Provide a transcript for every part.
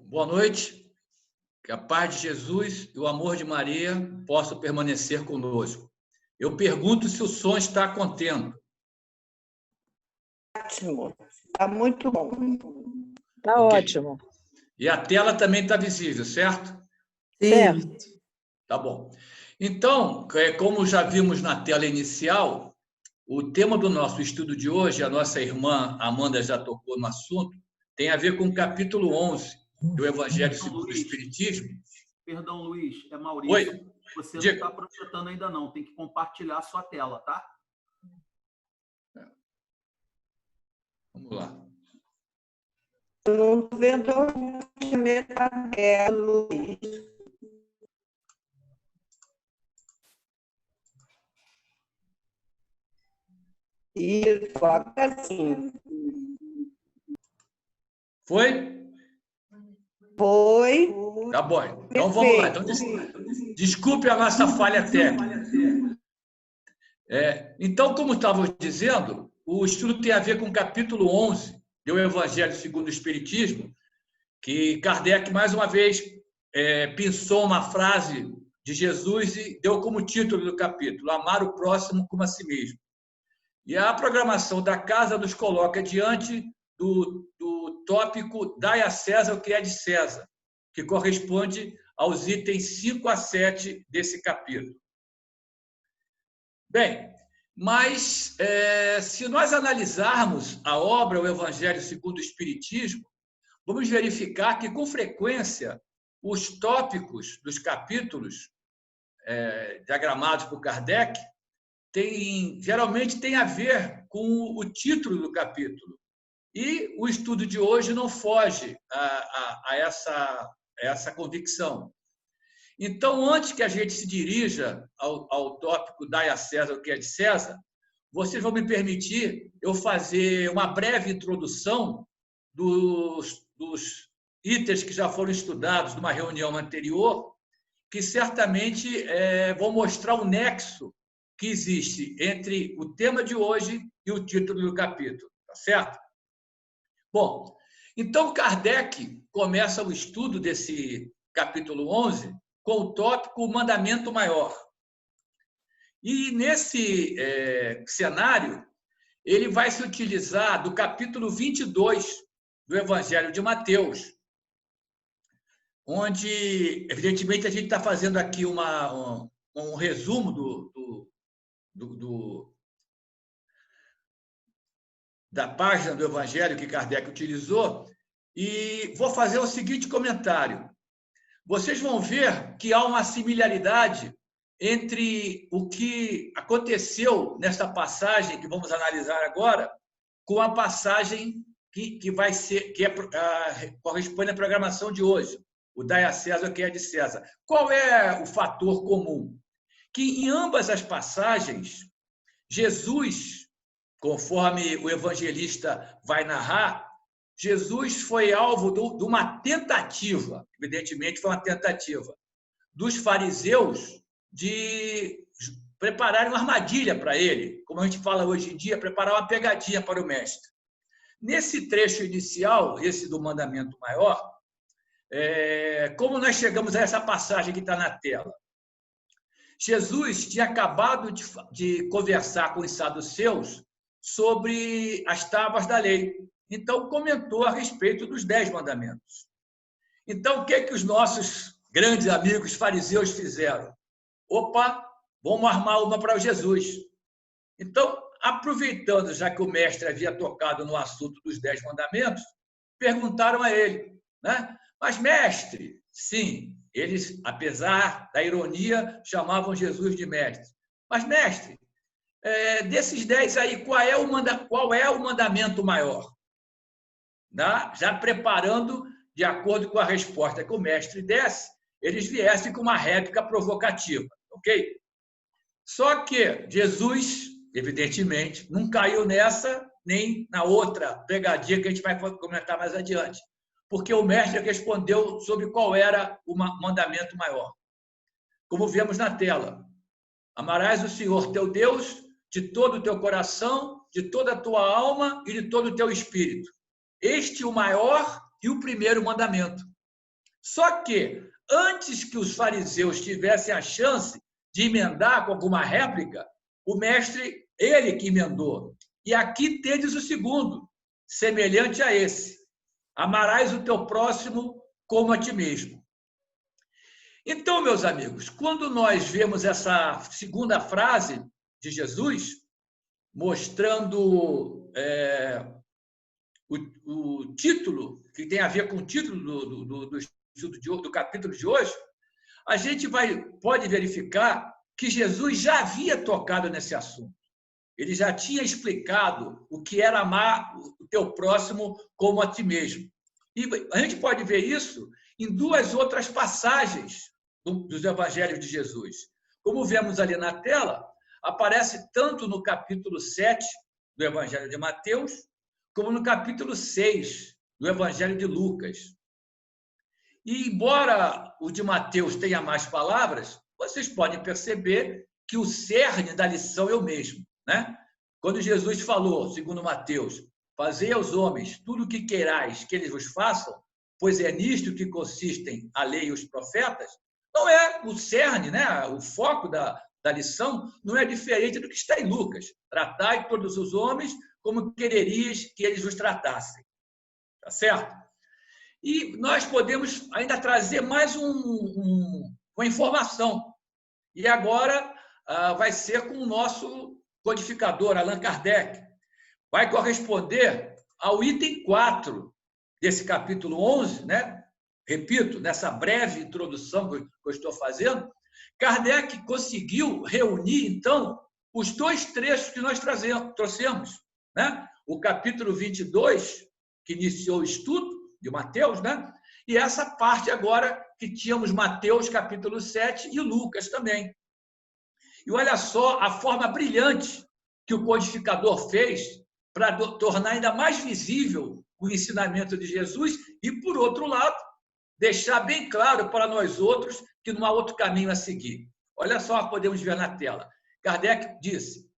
Boa noite. Que a paz de Jesus e o amor de Maria possam permanecer conosco. Eu pergunto se o som está contendo. Ótimo. Está muito bom. Está ótimo. E a tela também está visível, certo? Certo. Tá bom. Então, como já vimos na tela inicial, o tema do nosso estudo de hoje, a nossa irmã Amanda já tocou no assunto, tem a ver com o capítulo 11 do Evangelho segundo o Espiritismo. Perdão, Luiz, é Maurício. Oi. Você não está projetando ainda não, tem que compartilhar a sua tela, tá? Vamos lá. Eu não estou vendo a minha Luiz. Isso, agora sim. Foi? Foi. Tá bom. Então vamos lá. Então, desculpe a nossa falha técnica. Então, como estava dizendo, o estudo tem a ver com o capítulo 11 do Evangelho segundo o Espiritismo, que Kardec, mais uma vez, pensou uma frase de Jesus e deu como título do capítulo, Amar o próximo como a si mesmo. E a programação da casa nos coloca diante do tópico Dai a César o que é de César, que corresponde aos itens 5 a 7 desse capítulo. Bem, mas se nós analisarmos a obra, o Evangelho segundo o Espiritismo, vamos verificar que, com frequência, os tópicos dos capítulos diagramados por Kardec geralmente tem a ver com o título do capítulo. E o estudo de hoje não foge a essa convicção. Então, antes que a gente se dirija ao tópico Dai a César o que é de César, vocês vão me permitir eu fazer uma breve introdução dos itens que já foram estudados numa reunião anterior, que certamente vão mostrar o nexo que existe entre o tema de hoje e o título do capítulo, tá certo? Bom, então Kardec começa o estudo desse capítulo 11 com o tópico Mandamento Maior. E nesse cenário, ele vai se utilizar do capítulo 22 do Evangelho de Mateus, onde, evidentemente, a gente está fazendo aqui um resumo da página do Evangelho que Kardec utilizou, e vou fazer o seguinte comentário. Vocês vão ver que há uma similaridade entre o que aconteceu nesta passagem que vamos analisar agora com a passagem que vai ser, corresponde à programação de hoje, o Dai a César o que é de César. Qual é o fator comum? Que em ambas as passagens, Jesus, conforme o evangelista vai narrar, Jesus foi alvo de uma tentativa, evidentemente foi uma tentativa, dos fariseus de prepararem uma armadilha para ele, como a gente fala hoje em dia, preparar uma pegadinha para o mestre. Nesse trecho inicial, esse do mandamento maior, como nós chegamos a essa passagem que está na tela? Jesus tinha acabado de conversar com os saduceus sobre as tábuas da lei. Então, comentou a respeito dos 10 mandamentos. Então, o que os nossos grandes amigos fariseus fizeram? Opa, vamos armar uma para Jesus. Então, aproveitando, já que o mestre havia tocado no assunto dos 10 mandamentos, perguntaram a ele, né? Mas, mestre, sim, eles, apesar da ironia, chamavam Jesus de mestre. Mas, mestre, desses 10 aí, qual é o mandamento maior? Já preparando, de acordo com a resposta que o mestre desse, eles viessem com uma réplica provocativa, ok? Só que Jesus, evidentemente, não caiu nessa nem na outra pegadinha que a gente vai comentar mais adiante, porque o mestre respondeu sobre qual era o mandamento maior. Como vemos na tela, amarás o Senhor teu Deus de todo o teu coração, de toda a tua alma e de todo o teu espírito. Este é o maior e o primeiro mandamento. Só que, antes que os fariseus tivessem a chance de emendar com alguma réplica, o mestre, ele que emendou. E aqui tendes o segundo, semelhante a esse: amarás o teu próximo como a ti mesmo. Então, meus amigos, quando nós vemos essa segunda frase de Jesus, mostrando o título, que tem a ver com o título do estudo do capítulo de hoje, a gente pode verificar que Jesus já havia tocado nesse assunto. Ele já tinha explicado o que era amar o teu próximo como a ti mesmo. E a gente pode ver isso em duas outras passagens dos evangelhos de Jesus. Como vemos ali na tela, aparece tanto no capítulo 7 do evangelho de Mateus, como no capítulo 6 do evangelho de Lucas. E, embora o de Mateus tenha mais palavras, vocês podem perceber que o cerne da lição é o mesmo, né? Quando Jesus falou, segundo Mateus, fazei aos homens tudo o que queirais que eles vos façam, pois é nisto que consistem a lei e os profetas, não é o cerne, né? O foco da lição não é diferente do que está em Lucas. Tratai todos os homens como quererias que eles vos tratassem. Tá certo? E nós podemos ainda trazer mais uma informação. E agora vai ser com o nosso codificador, Allan Kardec. Vai corresponder ao item 4 desse capítulo 11, né? Repito, nessa breve introdução que eu estou fazendo, Kardec conseguiu reunir, então, os dois trechos que nós trouxemos, né? O capítulo 22, que iniciou o estudo de Mateus, né? E essa parte agora que tínhamos Mateus, capítulo 7, e Lucas também. E olha só a forma brilhante que o codificador fez para tornar ainda mais visível o ensinamento de Jesus e, por outro lado, deixar bem claro para nós outros que não há outro caminho a seguir. Olha só, podemos ver na tela. Kardec disse: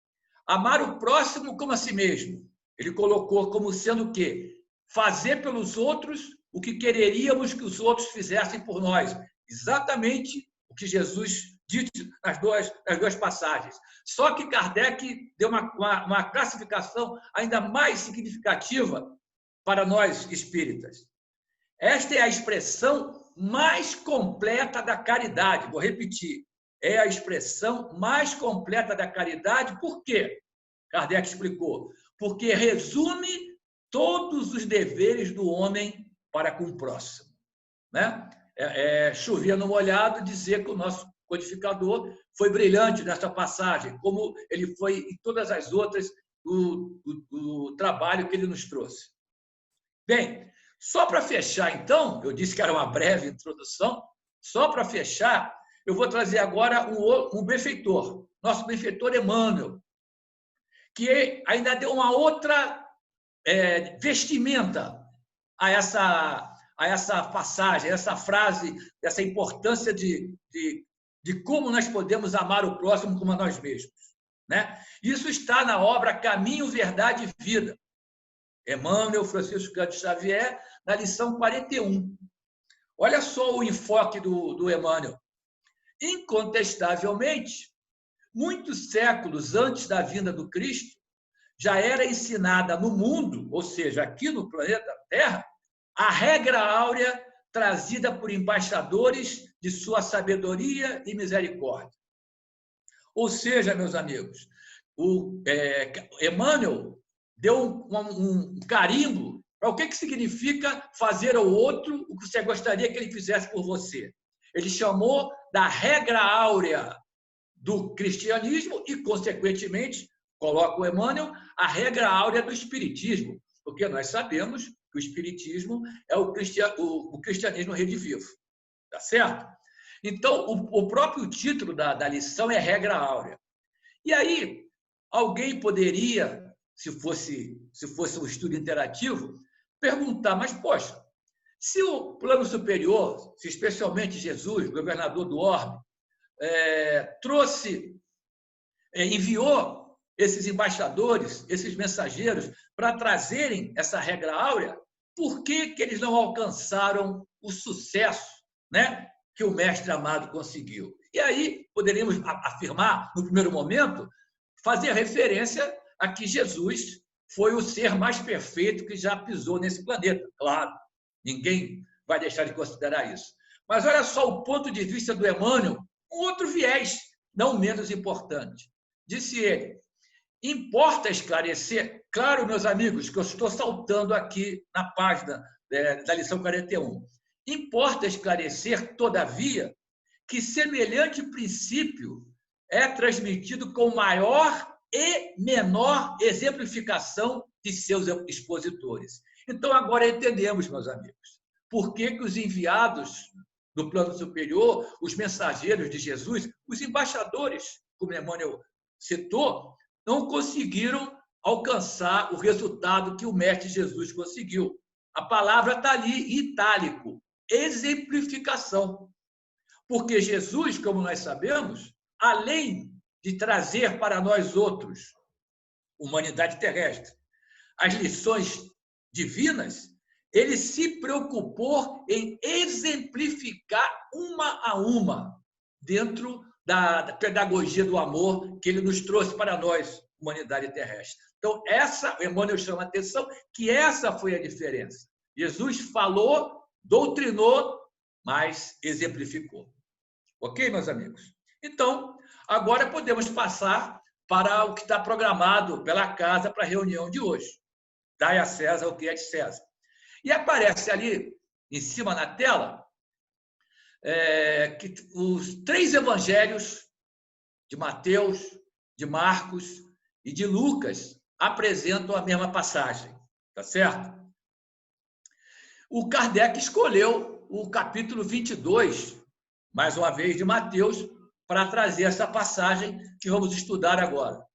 amar o próximo como a si mesmo. Ele colocou como sendo o quê? Fazer pelos outros o que quereríamos que os outros fizessem por nós. Exatamente o que Jesus disse nas duas passagens. Só que Kardec deu uma classificação ainda mais significativa para nós espíritas. Esta é a expressão mais completa da caridade. Vou repetir. É a expressão mais completa da caridade. Por quê? Kardec explicou. Porque resume todos os deveres do homem para com o próximo. Né? Chover no molhado dizer que o nosso codificador foi brilhante nessa passagem, como ele foi em todas as outras do trabalho que ele nos trouxe. Bem, só para fechar, então, eu disse que era uma breve introdução, só para fechar, eu vou trazer agora um benfeitor, nosso benfeitor Emmanuel, que ainda deu uma outra vestimenta a essa passagem, a essa frase, essa importância de como nós podemos amar o próximo como a nós mesmos. Né? Isso está na obra Caminho, Verdade e Vida. Emmanuel Francisco Cândido Xavier, na lição 41. Olha só o enfoque do Emmanuel. Incontestavelmente, muitos séculos antes da vinda do Cristo, já era ensinada no mundo, ou seja, aqui no planeta Terra, a regra áurea trazida por embaixadores de sua sabedoria e misericórdia. Ou seja, meus amigos, o Emmanuel deu um carimbo para o que significa fazer ao outro o que você gostaria que ele fizesse por você. Ele chamou da regra áurea do cristianismo e, consequentemente, coloca o Emmanuel, a regra áurea do espiritismo, porque nós sabemos que o espiritismo é o cristianismo redivivo. Tá certo? Então, o próprio título da lição é regra áurea. E aí, alguém poderia, se fosse um estudo interativo, perguntar, mas, poxa, se o plano superior, se especialmente Jesus, governador do orbe, enviou esses embaixadores, esses mensageiros, para trazerem essa regra áurea, por que eles não alcançaram o sucesso né, que o mestre amado conseguiu. E aí poderíamos afirmar, no primeiro momento, fazer referência a que Jesus foi o ser mais perfeito que já pisou nesse planeta. Claro, ninguém vai deixar de considerar isso. Mas olha só o ponto de vista do Emmanuel, um outro viés, não menos importante. Disse ele: importa esclarecer, claro, meus amigos, que eu estou saltando aqui na página da lição 41, importa esclarecer, todavia, que semelhante princípio é transmitido com maior e menor exemplificação de seus expositores. Então, agora entendemos, meus amigos, por que os enviados do plano superior, os mensageiros de Jesus, os embaixadores, como Emmanuel citou, não conseguiram alcançar o resultado que o Mestre Jesus conseguiu. A palavra está ali em itálico, exemplificação. Porque Jesus, como nós sabemos, além de trazer para nós outros, humanidade terrestre, as lições divinas, ele se preocupou em exemplificar uma a uma dentro da pedagogia do amor que ele nos trouxe para nós, humanidade terrestre. Então, o Emmanuel chama a atenção que essa foi a diferença. Jesus falou, doutrinou, mas exemplificou. Ok, meus amigos? Então, agora podemos passar para o que está programado pela casa para a reunião de hoje. Dai a César o que é de César. E aparece ali, em cima na tela, que os 3 evangelhos de Mateus, de Marcos e de Lucas apresentam a mesma passagem. Tá certo? O Kardec escolheu o capítulo 22, mais uma vez, de Mateus, para trazer essa passagem que vamos estudar agora.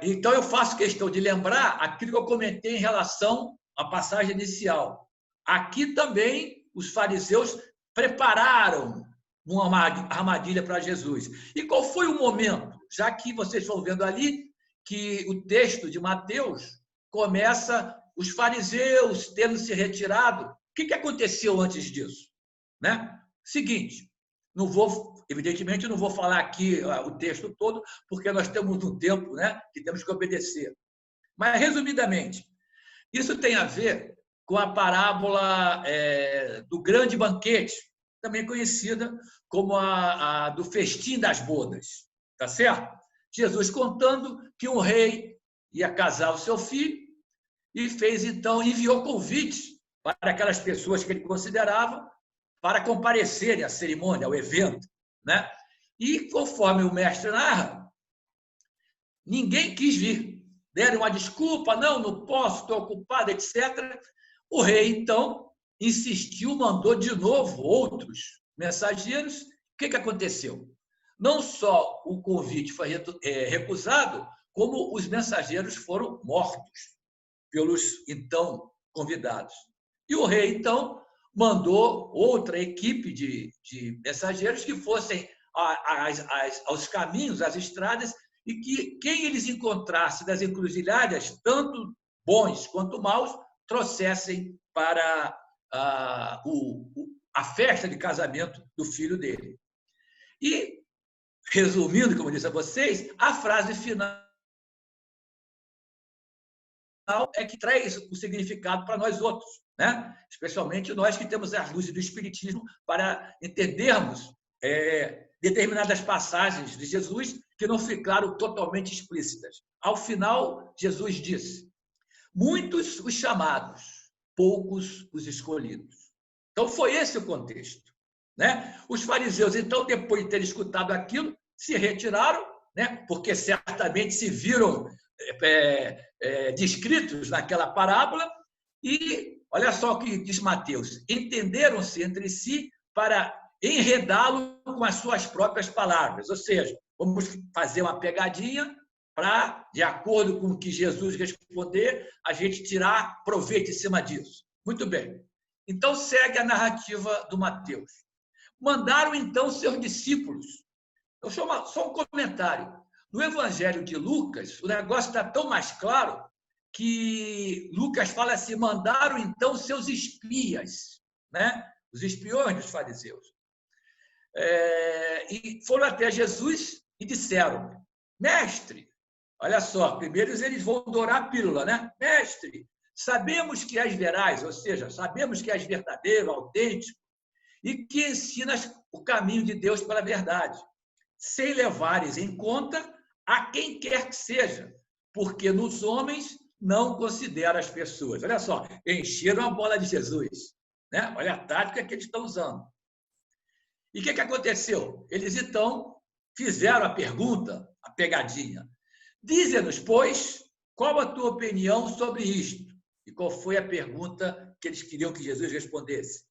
Então, eu faço questão de lembrar aquilo que eu comentei em relação à passagem inicial. Aqui também os fariseus prepararam uma armadilha para Jesus. E qual foi o momento? Já que vocês estão vendo ali que o texto de Mateus começa os fariseus tendo se retirado. O que aconteceu antes disso? Né? Seguinte, evidentemente, não vou falar aqui o texto todo, porque nós temos um tempo, né, que temos que obedecer. Mas, resumidamente, isso tem a ver com a parábola do grande banquete, também conhecida como a do festim das bodas. Tá certo? Jesus contando que um rei ia casar o seu filho e enviou convites para aquelas pessoas que ele considerava para comparecerem à cerimônia, ao evento, né? E, conforme o mestre narra, ninguém quis vir. Deram uma desculpa, não posso, estou ocupado, etc. O rei, então, insistiu, mandou de novo outros mensageiros. O que aconteceu? Não só o convite foi recusado, como os mensageiros foram mortos pelos, então, convidados. E o rei, então, mandou outra equipe de mensageiros que fossem aos caminhos, às estradas, e que quem eles encontrassem das encruzilhadas, tanto bons quanto maus, trouxessem para a festa de casamento do filho dele. E, resumindo, como eu disse a vocês, a frase final é que traz o significado para nós outros, né? Especialmente nós que temos as luzes do Espiritismo para entendermos determinadas passagens de Jesus que não ficaram totalmente explícitas. Ao final, Jesus disse: muitos os chamados, poucos os escolhidos. Então, foi esse o contexto, né? Os fariseus, então, depois de terem escutado aquilo, se retiraram, né? Porque certamente se viram descritos naquela parábola e, olha só o que diz Mateus, entenderam-se entre si para enredá-lo com as suas próprias palavras, ou seja, vamos fazer uma pegadinha para, de acordo com o que Jesus responder, a gente tirar proveito em cima disso. Muito bem. Então, segue a narrativa do Mateus. Mandaram, então, seus discípulos. Eu só um comentário. No Evangelho de Lucas, o negócio está tão mais claro que Lucas fala assim, mandaram, então, seus espias. né? Os espiões dos fariseus. E foram até Jesus e disseram: mestre, olha só, primeiro eles vão dourar a pílula, né? Mestre, sabemos que és veraz, ou seja, sabemos que és verdadeiro, autêntico, e que ensinas o caminho de Deus pela verdade, sem levares em conta a quem quer que seja, porque nos homens não considera as pessoas. Olha só, encheram a bola de Jesus, né? Olha a tática que eles estão usando. E o que aconteceu? Eles, então, fizeram a pergunta, a pegadinha. Dize-nos, pois, qual a tua opinião sobre isto? E qual foi a pergunta que eles queriam que Jesus respondesse?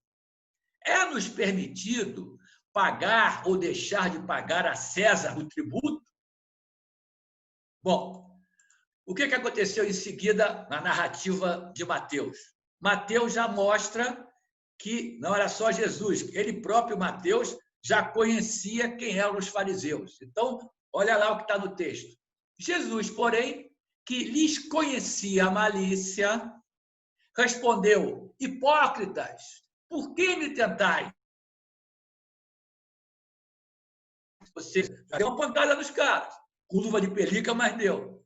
É-nos permitido pagar ou deixar de pagar a César o tributo? Bom, o que aconteceu em seguida na narrativa de Mateus? Mateus já mostra que não era só Jesus, ele próprio, Mateus, já conhecia quem eram os fariseus. Então, olha lá o que está no texto. Jesus, porém, que lhes conhecia a malícia, respondeu: hipócritas, por que me tentais? Você já deu uma pancada nos caras, com luva de pelica, mas deu.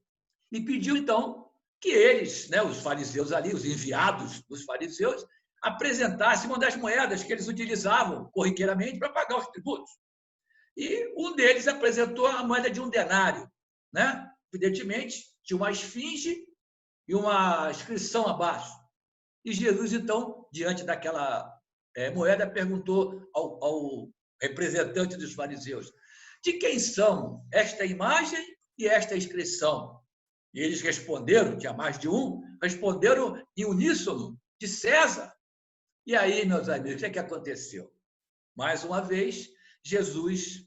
E pediu, então, que eles, né, os fariseus ali, os enviados dos fariseus, apresentassem uma das moedas que eles utilizavam corriqueiramente para pagar os tributos. E um deles apresentou a moeda de 1 denário, né? Evidentemente, tinha uma esfinge e uma inscrição abaixo. E Jesus, então, diante daquela moeda, perguntou ao representante dos fariseus: de quem são esta imagem e esta inscrição? E eles responderam, tinha mais de um, responderam em uníssono: de César. E aí, meus amigos, o que aconteceu? Mais uma vez, Jesus,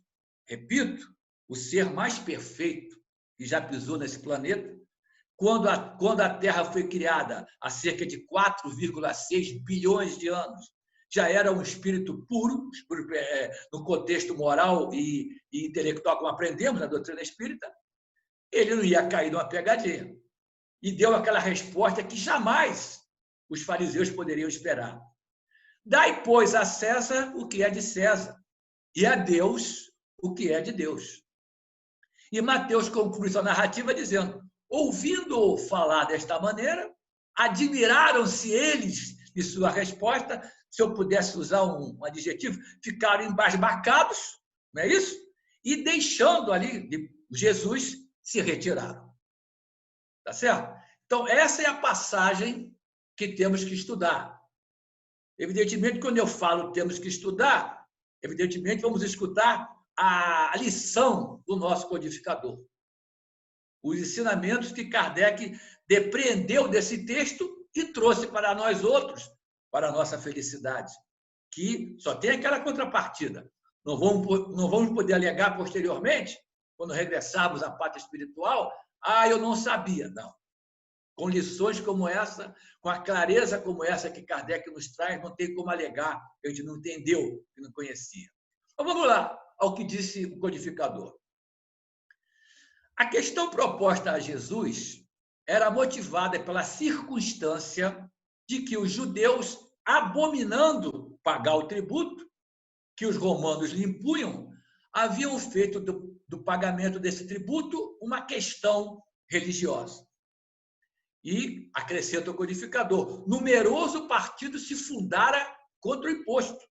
repito, o ser mais perfeito que já pisou nesse planeta, quando a Terra foi criada há cerca de 4,6 bilhões de anos, já era um espírito puro, no contexto moral e intelectual, como aprendemos na doutrina espírita, ele não ia cair numa pegadinha. E deu aquela resposta que jamais os fariseus poderiam esperar. Dai, pois, a César o que é de César, e a Deus o que é de Deus. E Mateus conclui sua narrativa dizendo: ouvindo-o falar desta maneira, admiraram-se eles de sua resposta. Se eu pudesse usar um adjetivo, ficaram embasbacados, não é isso? E deixando ali Jesus, se retiraram. Tá certo? Então, essa é a passagem que temos que estudar. Evidentemente, quando eu falo temos que estudar, evidentemente vamos escutar a lição do nosso codificador. Os ensinamentos que Kardec depreendeu desse texto e trouxe para nós outros, para a nossa felicidade, que só tem aquela contrapartida. Não vamos poder alegar posteriormente, quando regressarmos à pátria espiritual: eu não sabia. Não. Com lições como essa, com a clareza como essa que Kardec nos traz, não tem como alegar que a gente não entendeu, que não conhecia. Então, vamos lá ao que disse o codificador. A questão proposta a Jesus era motivada pela circunstância de que os judeus, abominando pagar o tributo que os romanos lhe impunham, haviam feito do pagamento desse tributo uma questão religiosa. E, acrescenta o codificador, numeroso partido se fundara contra o imposto.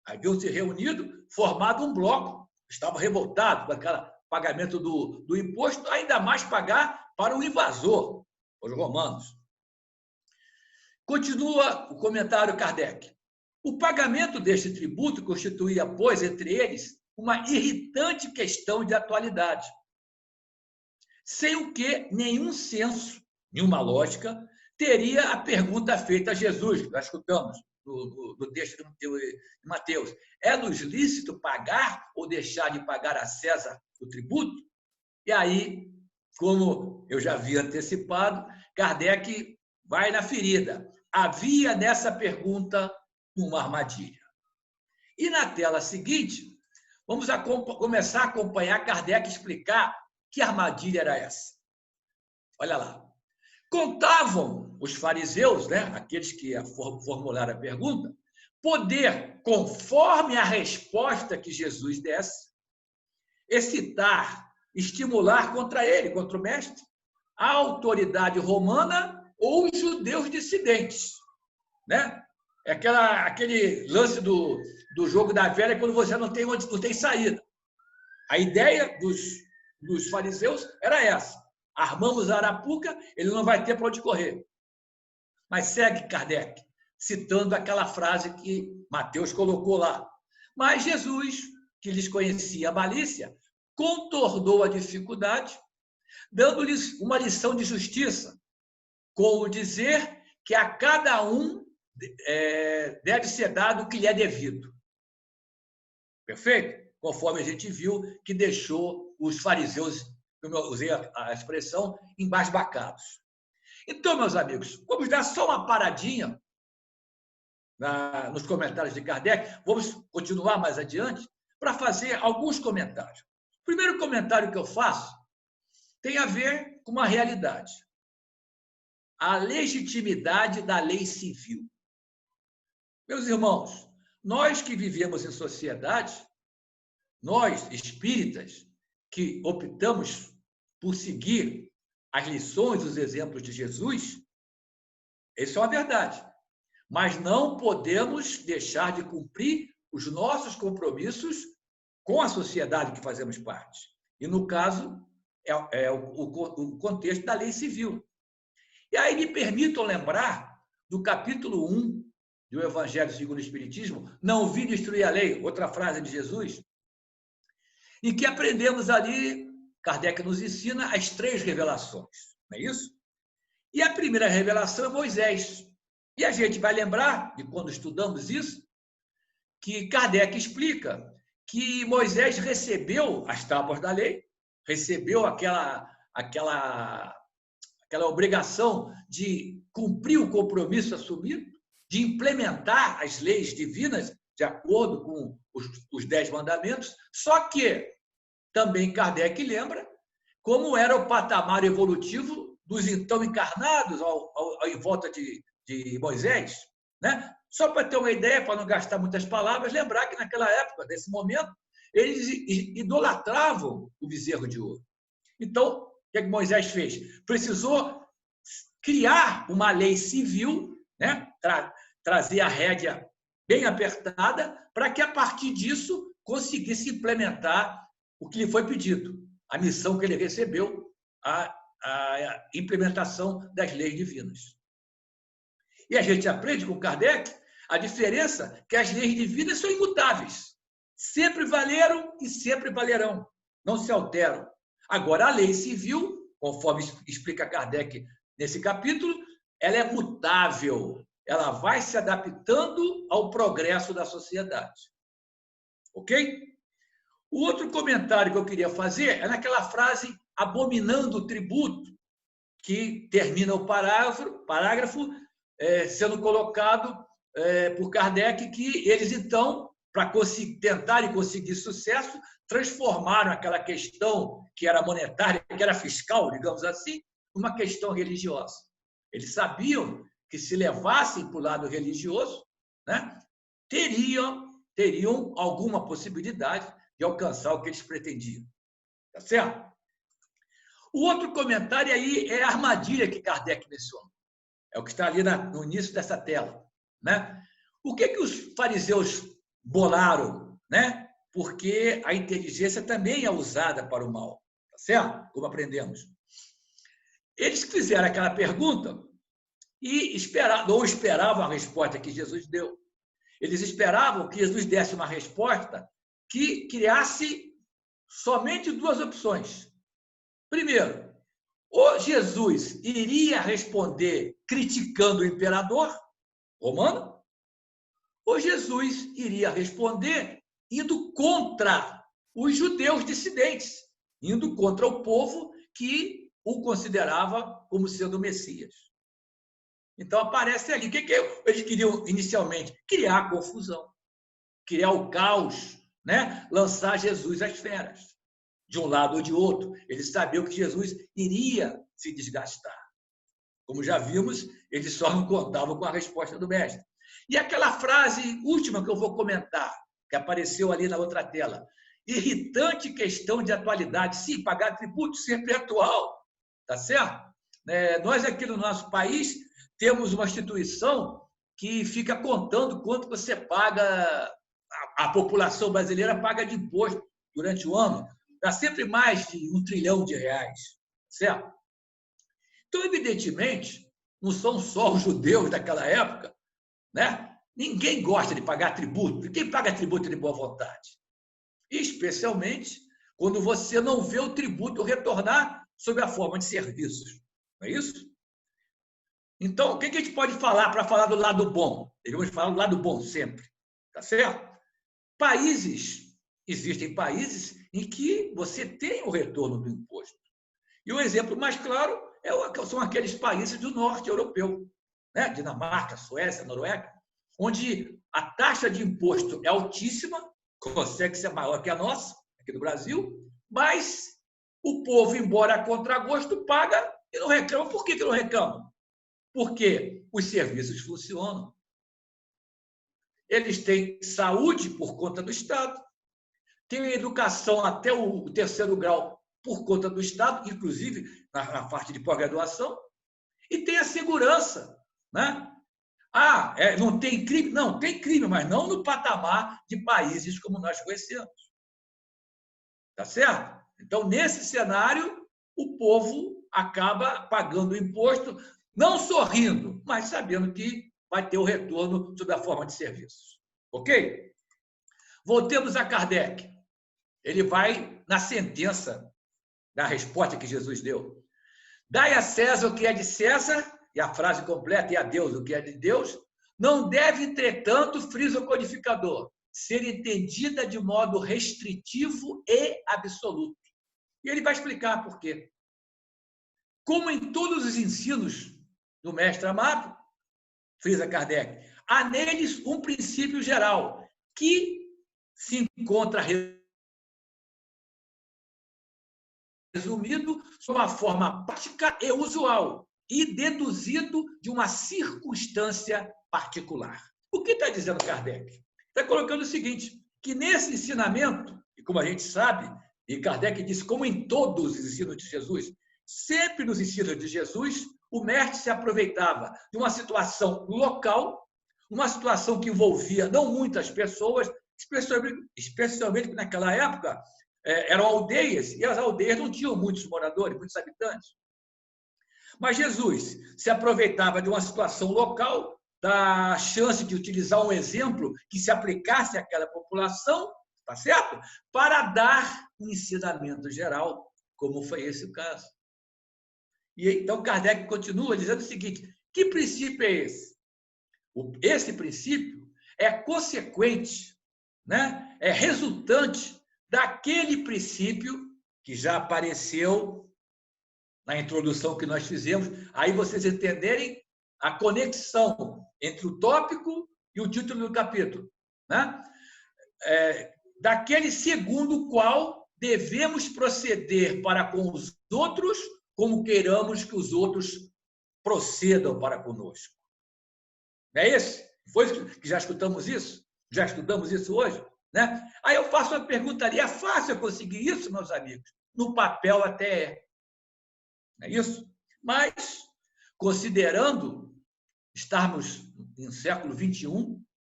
Haviam se reunido, formado um bloco, estavam revoltados com aquele pagamento do imposto, ainda mais pagar para o invasor, os romanos. Continua o comentário Kardec. O pagamento deste tributo constituía, pois, entre eles, uma irritante questão de atualidade, sem o que nenhum senso, nenhuma lógica, teria a pergunta feita a Jesus, que nós escutamos no texto de Mateus: é-nos lícito pagar ou deixar de pagar a César o tributo? E aí, como eu já havia antecipado, Kardec vai na ferida. Havia nessa pergunta uma armadilha. E na tela seguinte, vamos começar a acompanhar Kardec explicar que armadilha era essa. Olha lá. Contavam os fariseus, né, aqueles que formularam a pergunta, poder, conforme a resposta que Jesus desse, excitar, estimular contra ele, contra o mestre, a autoridade romana ou os judeus dissidentes, né? É aquele lance do jogo da velha quando você não tem saída. A ideia dos fariseus era essa. Armamos a arapuca, ele não vai ter para onde correr. Mas segue Kardec, citando aquela frase que Mateus colocou lá. Mas Jesus, que lhes conhecia a malícia, contornou a dificuldade, dando-lhes uma lição de justiça, como dizer que a cada um deve ser dado o que lhe é devido. Perfeito? Conforme a gente viu que deixou os fariseus, como eu usei a expressão, embasbacados. Então, meus amigos, vamos dar só uma paradinha nos comentários de Kardec. Vamos continuar mais adiante para fazer alguns comentários. O primeiro comentário que eu faço tem a ver com uma realidade. A legitimidade da lei civil. Meus irmãos, nós que vivemos em sociedade, nós, espíritas, que optamos por seguir as lições, os exemplos de Jesus, isso é uma verdade. Mas não podemos deixar de cumprir os nossos compromissos com a sociedade que fazemos parte. E, no caso, é o contexto da lei civil. E aí me permitam lembrar do capítulo 1 do Evangelho segundo o Espiritismo, não vim destruir a lei, outra frase de Jesus, em que aprendemos ali, Kardec nos ensina as 3 revelações, não é isso? E a primeira revelação é Moisés. E a gente vai lembrar, de quando estudamos isso, que Kardec explica que Moisés recebeu as tábuas da lei, recebeu aquela obrigação de cumprir o compromisso assumido, de implementar as leis divinas de acordo com os 10 mandamentos, só que também Kardec lembra como era o patamar evolutivo dos então encarnados em volta de Moisés, né? Só para ter uma ideia, para não gastar muitas palavras, lembrar que naquela época, nesse momento, eles idolatravam o bezerro de ouro. Então, o que Moisés fez? Precisou criar uma lei civil, né? Trazer a rédea bem apertada, para que, a partir disso, conseguisse implementar o que lhe foi pedido, a missão que ele recebeu, a implementação das leis divinas. E a gente aprende com Kardec a diferença que as leis divinas são imutáveis. Sempre valeram e sempre valerão. Não se alteram. Agora, a lei civil, conforme explica Kardec nesse capítulo, ela é mutável. Ela vai se adaptando ao progresso da sociedade. Ok? O outro comentário que eu queria fazer é naquela frase abominando o tributo, que termina o parágrafo sendo colocado por Kardec, que eles, então, para tentarem conseguir sucesso, transformaram aquela questão que era monetária, que era fiscal, digamos assim, numa questão religiosa. Eles sabiam que, se levassem para o lado religioso, né, teriam alguma possibilidade de alcançar o que eles pretendiam. Tá certo? O outro comentário aí é a armadilha que Kardec menciona. É o que está ali no início dessa tela, né? O que os fariseus bolaram, né? Porque a inteligência também é usada para o mal, tá certo? Como aprendemos. Eles fizeram aquela pergunta e esperavam a resposta que Jesus deu. Eles esperavam que Jesus desse uma resposta que criasse somente 2 opções. Primeiro, ou Jesus iria responder criticando o imperador romano, ou Jesus iria responder indo contra os judeus dissidentes, indo contra o povo que o considerava como sendo o Messias. Então, aparece ali. O que eles queriam inicialmente? Criar confusão, criar o caos, né? Lançar Jesus às feras, de um lado ou de outro. Eles sabiam que Jesus iria se desgastar. Como já vimos, eles só não contavam com a resposta do mestre. E aquela frase última que eu vou comentar, que apareceu ali na outra tela. Irritante questão de atualidade. Sim, pagar tributo sempre é atual, tá certo? Nós aqui no nosso país temos uma instituição que fica contando quanto você paga, a população brasileira paga de imposto durante o ano. Dá sempre mais de R$1 trilhão, certo? Então, evidentemente, não são só os judeus daquela época, né? Ninguém gosta de pagar tributo. Quem paga tributo de boa vontade? Especialmente quando você não vê o tributo retornar sob a forma de serviços. Não é isso? Então, o que a gente pode falar para falar do lado bom? Devemos falar do lado bom sempre. Tá certo? Existem países em que você tem o retorno do imposto. E o exemplo mais claro são aqueles países do norte europeu, né? Dinamarca, Suécia, Noruega, onde a taxa de imposto é altíssima, consegue ser maior que a nossa, aqui no Brasil, mas o povo, embora a contragosto, paga e não reclama. Por que não reclama? Porque os serviços funcionam. Eles têm saúde por conta do Estado, têm educação até o 3º grau por conta do Estado, inclusive na parte de pós-graduação, e tem a segurança, né? Não tem crime? Não, tem crime, mas não no patamar de países como nós conhecemos. Tá certo? Então, nesse cenário, o povo acaba pagando o imposto, não sorrindo, mas sabendo que vai ter o retorno sob a forma de serviços. Ok? Voltemos a Kardec. Ele vai na sentença, na resposta que Jesus deu. Dai a César o que é de César, e a frase completa, e a Deus o que é de Deus, não deve, entretanto, frisa o codificador, ser entendida de modo restritivo e absoluto. E ele vai explicar por quê. Como em todos os ensinos do mestre amado, frisa Kardec, há neles um princípio geral, que se encontra resumido sob uma forma prática e usual, e deduzido de uma circunstância particular. O que está dizendo Kardec? Está colocando o seguinte, que nesse ensinamento, e como a gente sabe, e Kardec disse, como em todos os ensinos de Jesus, sempre nos ensinos de Jesus, o mestre se aproveitava de uma situação local, uma situação que envolvia não muitas pessoas, especialmente naquela época, eram aldeias, e as aldeias não tinham muitos moradores, muitos habitantes. Mas Jesus se aproveitava de uma situação local, da chance de utilizar um exemplo que se aplicasse àquela população, tá certo? Para dar um ensinamento geral, como foi esse o caso. E então Kardec continua dizendo o seguinte, que princípio é esse? Esse princípio é consequente, né? É resultante daquele princípio que já apareceu na introdução que nós fizemos, aí vocês entenderem a conexão entre o tópico e o título do capítulo, né? Daquele segundo o qual devemos proceder para com os outros como queiramos que os outros procedam para conosco. Não é isso? Foi que já escutamos isso? Já estudamos isso hoje? Né? Aí eu faço uma pergunta ali, é fácil conseguir isso, meus amigos? No papel até é. Não é isso? Mas, considerando estarmos no século XXI,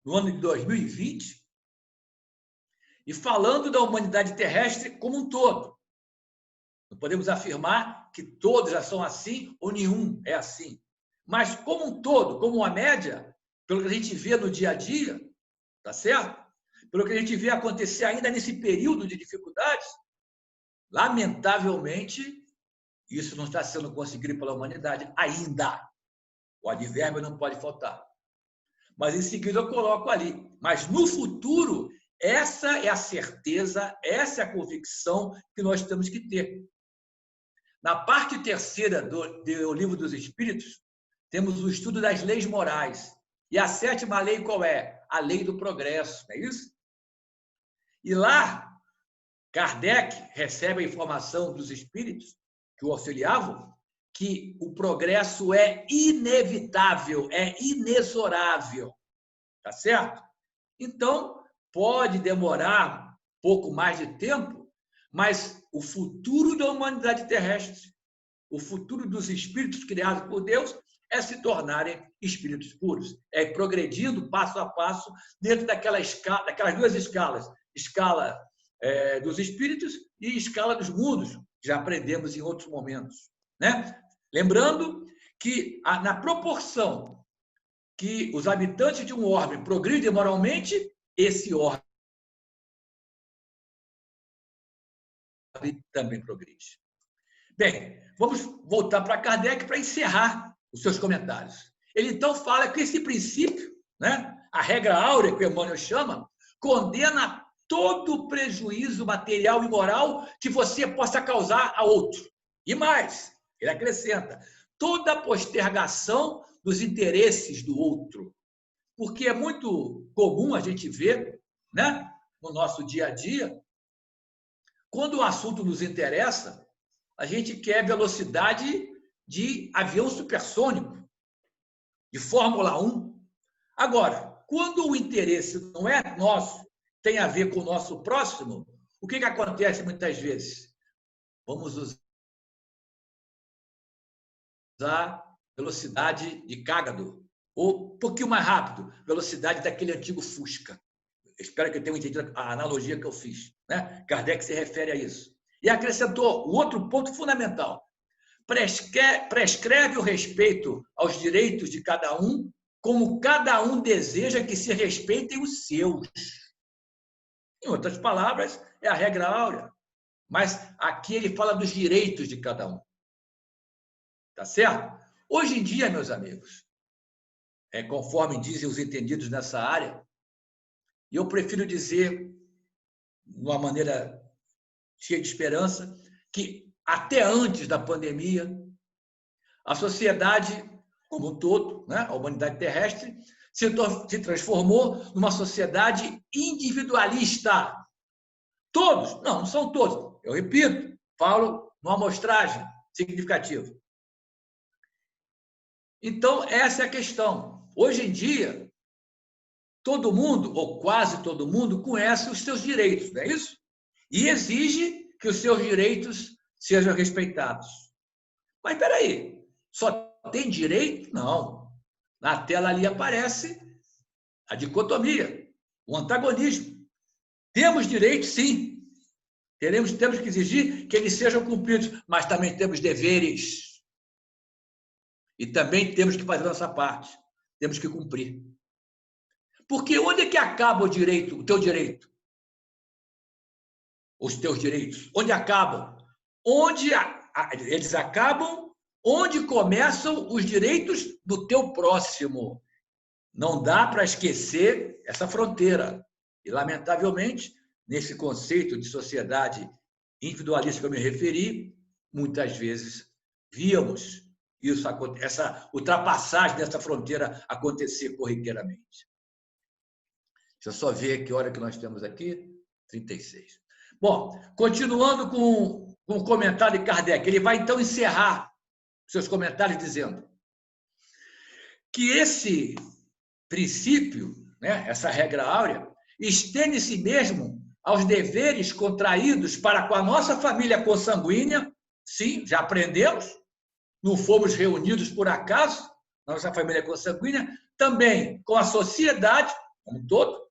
no ano de 2020, e falando da humanidade terrestre como um todo, não podemos afirmar que todos já são assim ou nenhum é assim. Mas, como um todo, como uma média, pelo que a gente vê no dia a dia, tá certo? Pelo que a gente vê acontecer ainda nesse período de dificuldades, lamentavelmente, isso não está sendo conseguido pela humanidade ainda. O advérbio não pode faltar. Mas, em seguida, eu coloco ali. Mas, no futuro, essa é a certeza, essa é a convicção que nós temos que ter. Na parte 3ª do Livro dos Espíritos, temos o estudo das leis morais. E a 7ª lei qual é? A lei do progresso, não é isso? E lá, Kardec recebe a informação dos espíritos que o auxiliavam, que o progresso é inevitável, é inexorável. Tá certo? Então, pode demorar um pouco mais de tempo, mas o futuro da humanidade terrestre, o futuro dos espíritos criados por Deus, é se tornarem espíritos puros. É progredindo passo a passo dentro daquelas duas escalas. Escala dos espíritos e escala dos mundos, que já aprendemos em outros momentos. Né? Lembrando que, na proporção que os habitantes de um orbe progridem moralmente, esse orbe também progride. Bem, vamos voltar para Kardec para encerrar os seus comentários. Ele, então, fala que esse princípio, né, a regra áurea, que o Emmanuel chama, condena todo prejuízo material e moral que você possa causar a outro. E mais, ele acrescenta, toda postergação dos interesses do outro. Porque é muito comum a gente ver, né, no nosso dia a dia, quando o assunto nos interessa, a gente quer velocidade de avião supersônico, de Fórmula 1. Agora, quando o interesse não é nosso, tem a ver com o nosso próximo, o que acontece muitas vezes? Vamos usar velocidade de cágado, ou um pouquinho mais rápido, velocidade daquele antigo Fusca. Espero que eu tenha entendido a analogia que eu fiz. Né? Kardec se refere a isso. E acrescentou o outro ponto fundamental. Prescreve o respeito aos direitos de cada um, como cada um deseja que se respeitem os seus. Em outras palavras, é a regra áurea. Mas aqui ele fala dos direitos de cada um. Tá certo? Hoje em dia, meus amigos, conforme dizem os entendidos nessa área, e eu prefiro dizer, de uma maneira cheia de esperança, que até antes da pandemia, a sociedade como um todo, né, a humanidade terrestre, se transformou numa sociedade individualista. Todos, não são todos, eu repito, falo numa amostragem significativa. Então, essa é a questão. Hoje em dia, todo mundo, ou quase todo mundo, conhece os seus direitos, não é isso? E exige que os seus direitos sejam respeitados. Mas, espera aí, só tem direito? Não. Na tela ali aparece a dicotomia, o antagonismo. Temos direitos, sim. Temos que exigir que eles sejam cumpridos, mas também temos deveres. E também temos que fazer a nossa parte. Temos que cumprir. Porque onde é que acaba o direito, o teu direito? Os teus direitos. Onde acabam? Eles acabam onde começam os direitos do teu próximo. Não dá para esquecer essa fronteira. E, lamentavelmente, nesse conceito de sociedade individualista que eu me referi, muitas vezes víamos essa ultrapassagem dessa fronteira acontecer corriqueiramente. Deixa eu só ver que hora que nós temos aqui. 36. Bom, continuando com o comentário de Kardec, ele vai então encerrar seus comentários dizendo que esse princípio, né, essa regra áurea, estende-se mesmo aos deveres contraídos para com a nossa família consanguínea. Sim, já aprendemos, não fomos reunidos por acaso, nossa família consanguínea, também com a sociedade como um todo,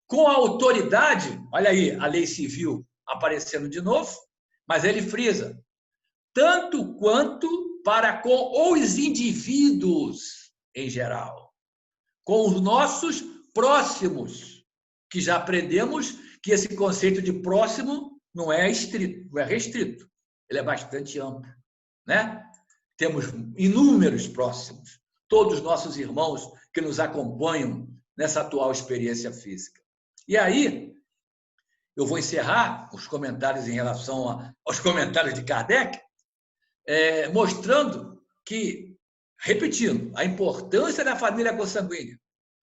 com a autoridade, olha aí, a lei civil aparecendo de novo, mas ele frisa, tanto quanto para com os indivíduos em geral, com os nossos próximos, que já aprendemos que esse conceito de próximo não é estrito, não é restrito, ele é bastante amplo, né? Temos inúmeros próximos, todos os nossos irmãos que nos acompanham nessa atual experiência física. E aí, eu vou encerrar os comentários em relação aos comentários de Kardec, mostrando que, repetindo, a importância da família consanguínea.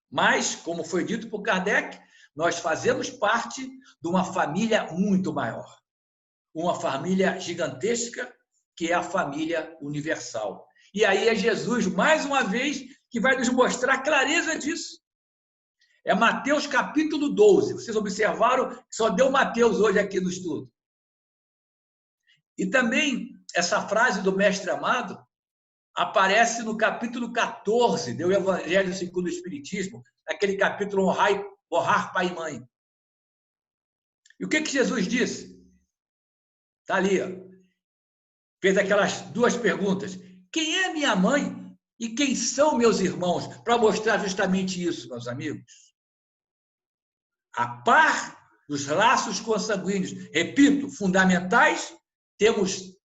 Mas, como foi dito por Kardec, nós fazemos parte de uma família muito maior. Uma família gigantesca, que é a família universal. E aí é Jesus, mais uma vez, que vai nos mostrar a clareza disso. É Mateus capítulo 12. Vocês observaram que só deu Mateus hoje aqui no estudo. E também essa frase do mestre amado aparece no capítulo 14 do Evangelho segundo o Espiritismo, naquele capítulo honrar pai e mãe. E o que Jesus disse? Está ali, ó. Fez aquelas duas perguntas. Quem é minha mãe e quem são meus irmãos? Para mostrar justamente isso, meus amigos. A par dos laços consanguíneos, repito, fundamentais, temos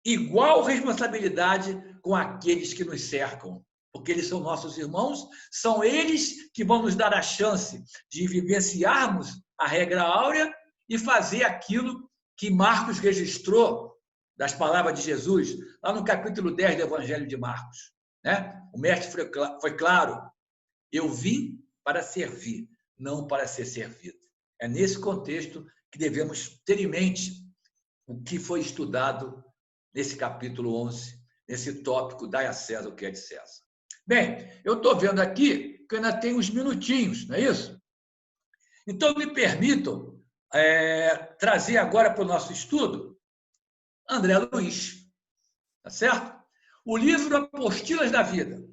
igual responsabilidade com aqueles que nos cercam, porque eles são nossos irmãos, são eles que vão nos dar a chance de vivenciarmos a regra áurea e fazer aquilo que Marcos registrou das palavras de Jesus, lá no capítulo 10 do Evangelho de Marcos. Né? O mestre foi claro, eu vim para servir, não para ser servido. É nesse contexto que devemos ter em mente o que foi estudado nesse capítulo 11, nesse tópico, dai a César o que é de César. Bem, eu estou vendo aqui que ainda tem uns minutinhos, não é isso? Então, me permitam trazer agora para o nosso estudo André Luiz, tá certo? O livro Apostilas da Vida,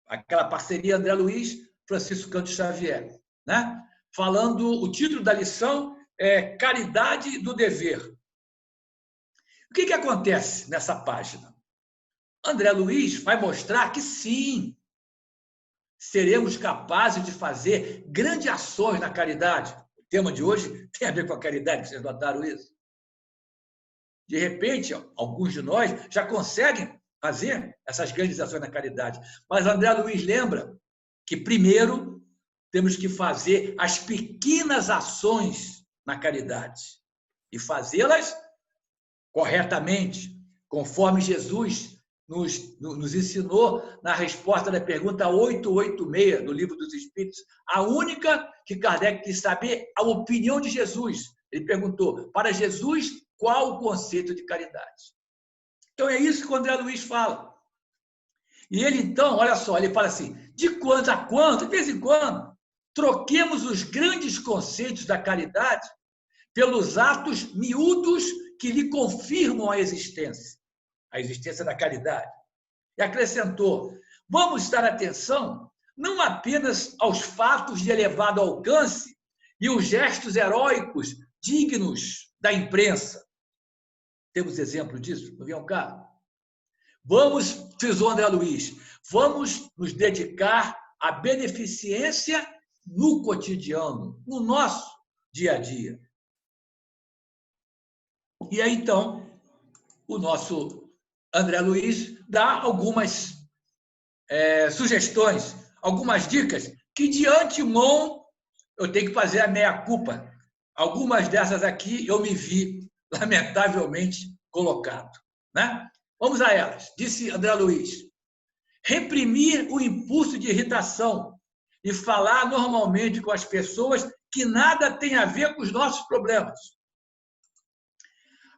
aquela parceria André Luiz, Francisco Cândido Xavier, né? Falando, o título da lição é Caridade do Dever. O que acontece nessa página? André Luiz vai mostrar que sim, seremos capazes de fazer grandes ações na caridade. O tema de hoje tem a ver com a caridade, vocês notaram isso? De repente, alguns de nós já conseguem fazer essas grandes ações na caridade. Mas André Luiz lembra que primeiro temos que fazer as pequenas ações na caridade e fazê-las corretamente, conforme Jesus nos ensinou na resposta da pergunta 886 do Livro dos Espíritos, a única que Kardec quis saber a opinião de Jesus. Ele perguntou, para Jesus, qual o conceito de caridade? Então, é isso que o André Luiz fala. E ele, então, olha só, ele fala assim, de quando a quando, de vez em quando, troquemos os grandes conceitos da caridade pelos atos miúdos que lhe confirmam a existência da caridade. E acrescentou, vamos dar atenção não apenas aos fatos de elevado alcance e os gestos heróicos dignos da imprensa. Temos exemplo disso? Não viu, cara? Vamos, frisou André Luiz, vamos nos dedicar à beneficência no cotidiano, no nosso dia a dia. E aí, então, o nosso André Luiz dá algumas sugestões, algumas dicas que, de antemão, eu tenho que fazer a meia-culpa. Algumas dessas aqui eu me vi, lamentavelmente, colocado. Né? Vamos a elas. Disse André Luiz, reprimir o impulso de irritação e falar normalmente com as pessoas que nada tem a ver com os nossos problemas.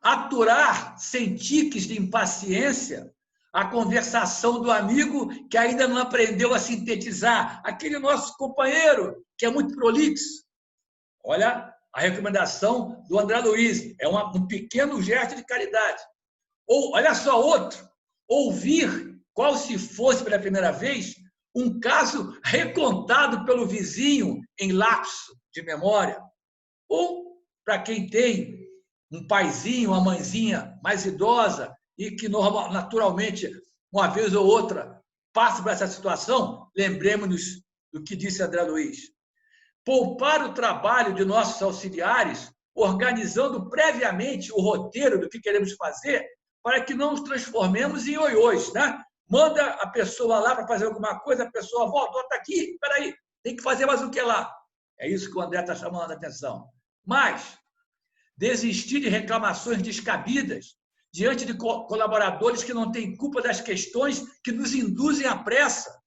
Aturar sem tiques de impaciência a conversação do amigo que ainda não aprendeu a sintetizar, aquele nosso companheiro que é muito prolixo. Olha a recomendação do André Luiz, é um pequeno gesto de caridade. Ou, olha só, outro, ouvir, qual se fosse pela primeira vez, um caso recontado pelo vizinho em lapso de memória. Ou, para quem tem um paizinho, uma mãezinha mais idosa e que naturalmente, uma vez ou outra, passa por essa situação, lembremos-nos do que disse André Luiz. Poupar o trabalho de nossos auxiliares, organizando previamente o roteiro do que queremos fazer, para que não nos transformemos em ioiôs, né? Manda a pessoa lá para fazer alguma coisa, a pessoa volta, está aqui, espera aí, tem que fazer mais o que lá. É isso que o André está chamando a atenção. Mas desistir de reclamações descabidas diante de colaboradores que não têm culpa das questões que nos induzem à pressa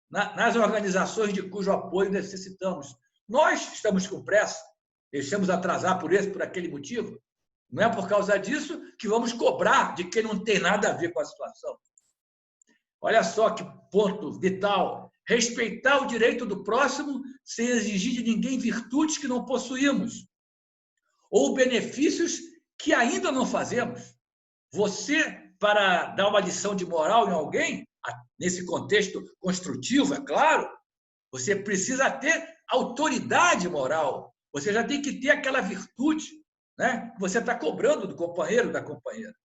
nas organizações de cujo apoio necessitamos. Nós estamos com pressa, deixamos atrasar por aquele motivo. Não é por causa disso que vamos cobrar de quem não tem nada a ver com a situação. Olha só que ponto vital. respeitar o direito do próximo sem exigir de ninguém virtudes que não possuímos ou benefícios que ainda não fazemos. Você, para dar uma lição de moral em alguém, nesse contexto construtivo, é claro, você precisa ter autoridade moral. Você já tem que ter aquela virtude, né, que você está cobrando do companheiro, da companheira.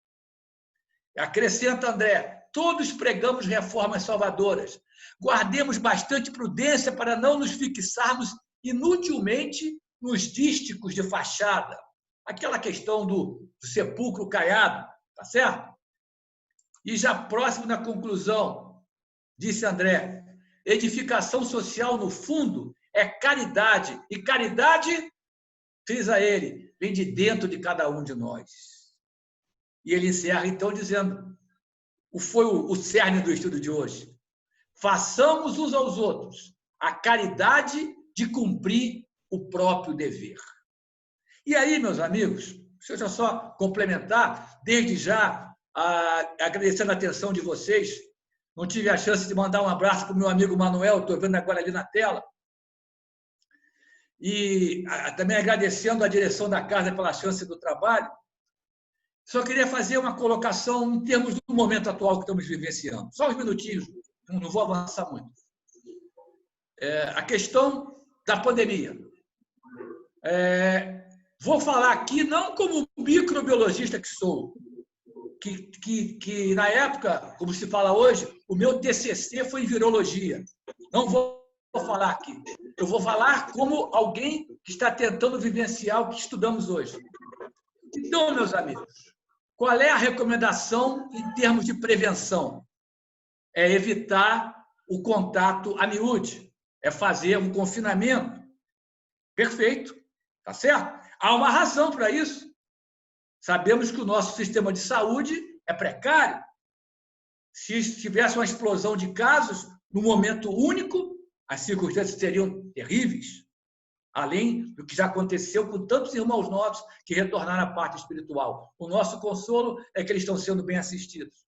Acrescenta André, todos pregamos reformas salvadoras. Guardemos bastante prudência para não nos fixarmos inutilmente nos dísticos de fachada. Aquela questão do sepulcro caiado, tá certo? E já próximo da conclusão, disse André, edificação social, no fundo, é caridade. E caridade, frisa ele, vem de dentro de cada um de nós. E ele encerra, então, dizendo, foi o cerne do estudo de hoje. Façamos uns aos outros a caridade de cumprir o próprio dever. E aí, meus amigos, deixa eu só complementar, desde já, agradecendo a atenção de vocês. Não tive a chance de mandar um abraço para o meu amigo Manuel, estou vendo agora ali na tela. E também agradecendo a direção da casa pela chance do trabalho. Só queria fazer uma colocação em termos do momento atual que estamos vivenciando. Só uns minutinhos, não vou avançar muito. A questão da pandemia. Vou falar aqui não como microbiologista que sou, que na época, como se fala hoje, o meu TCC foi em virologia. Não vou falar aqui. Eu vou falar como alguém que está tentando vivenciar o que estudamos hoje. Então, meus amigos, qual é a recomendação em termos de prevenção? É evitar o contato a miúde, é fazer um confinamento. Perfeito, tá certo? Há uma razão para isso. Sabemos que o nosso sistema de saúde é precário. Se tivesse uma explosão de casos, num momento único, as circunstâncias seriam terríveis. Além do que já aconteceu com tantos irmãos nossos que retornaram à parte espiritual. O nosso consolo é que eles estão sendo bem assistidos.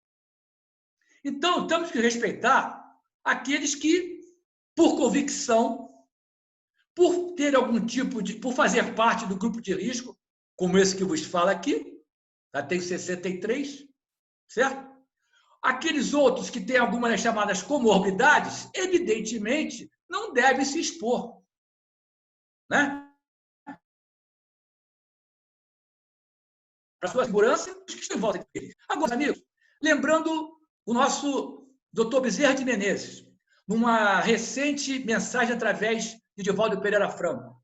Então, temos que respeitar aqueles que, por convicção, por ter algum tipo de... por fazer parte do grupo de risco, como esse que vos fala aqui, já tenho 63, certo? Aqueles outros que têm algumas chamadas comorbidades, evidentemente, não devem se expor. Né? Para a sua segurança, os que estão em volta deles. Agora, amigos, lembrando o nosso Dr. Bezerra de Menezes, numa recente mensagem através de Divaldo Pereira Franco.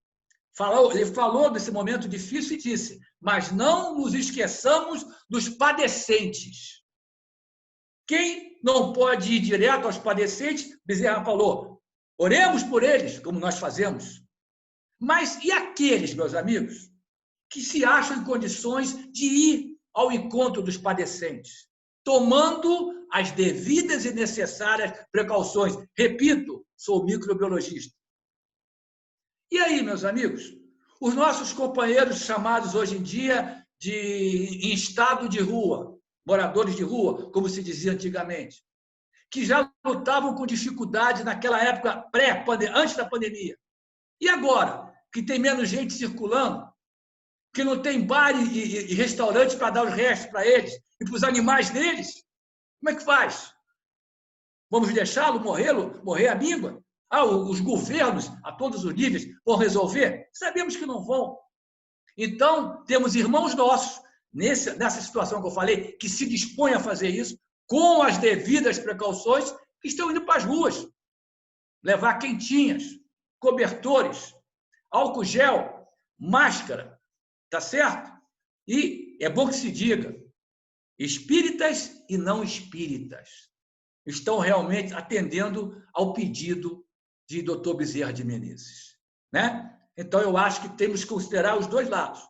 Ele falou desse momento difícil e disse, mas não nos esqueçamos dos padecentes. Quem não pode ir direto aos padecentes, Bezerra falou, oremos por eles, como nós fazemos. Mas e aqueles, meus amigos, que se acham em condições de ir ao encontro dos padecentes, tomando as devidas e necessárias precauções? Repito, sou microbiologista. E aí, meus amigos, os nossos companheiros chamados hoje em dia em estado de rua, moradores de rua, como se dizia antigamente, que já lutavam com dificuldade naquela época antes da pandemia. E agora, que tem menos gente circulando, que não tem bar e restaurantes para dar os restos para eles e para os animais deles, como é que faz? Vamos deixá-lo morrer à míngua? Os governos, a todos os níveis, vão resolver? Sabemos que não vão. Então, temos irmãos nossos, nessa situação que eu falei, que se dispõem a fazer isso, com as devidas precauções, que estão indo para as ruas. Levar quentinhas, cobertores, álcool gel, máscara, tá certo? E é bom que se diga, espíritas e não espíritas estão realmente atendendo ao pedido de Dr. Bezerra de Menezes, né? Então, eu acho que temos que considerar os dois lados.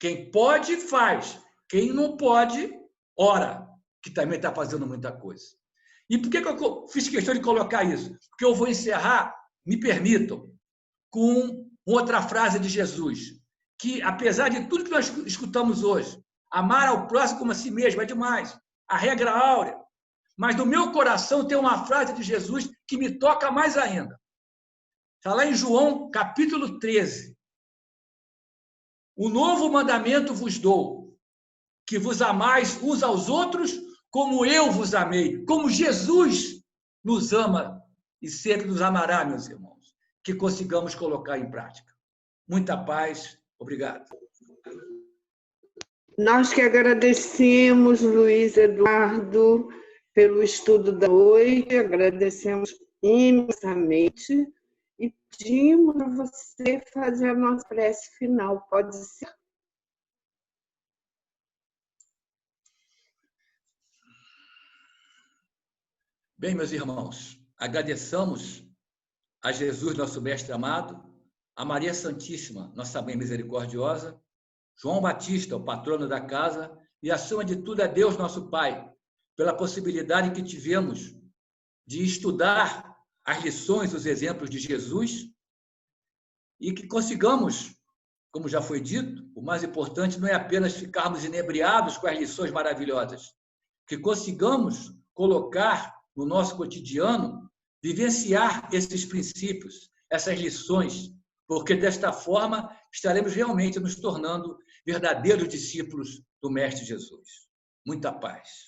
Quem pode, faz. Quem não pode, ora, que também está fazendo muita coisa. E por que eu fiz questão de colocar isso? Porque eu vou encerrar, me permitam, com outra frase de Jesus, que, apesar de tudo que nós escutamos hoje, amar ao próximo como a si mesmo é demais, a regra áurea, Mas no meu coração tem uma frase de Jesus que me toca mais ainda. Está lá em João, capítulo 13. Um novo mandamento vos dou, que vos amais uns aos outros como eu vos amei, como Jesus nos ama e sempre nos amará, meus irmãos. Que consigamos colocar em prática. Muita paz. Obrigado. Nós que agradecemos, Luiz Eduardo, pelo estudo da noite, agradecemos imensamente e pedimos para você fazer a nossa prece final. Pode ser? Bem, meus irmãos, agradeçamos a Jesus, nosso Mestre amado, a Maria Santíssima, nossa Mãe Misericordiosa, João Batista, o patrono da casa, e, acima de tudo, a Deus, nosso Pai, pela possibilidade que tivemos de estudar as lições, os exemplos de Jesus, e que consigamos, como já foi dito, o mais importante não é apenas ficarmos inebriados com as lições maravilhosas, que consigamos colocar no nosso cotidiano, vivenciar esses princípios, essas lições, porque desta forma estaremos realmente nos tornando verdadeiros discípulos do Mestre Jesus. Muita paz.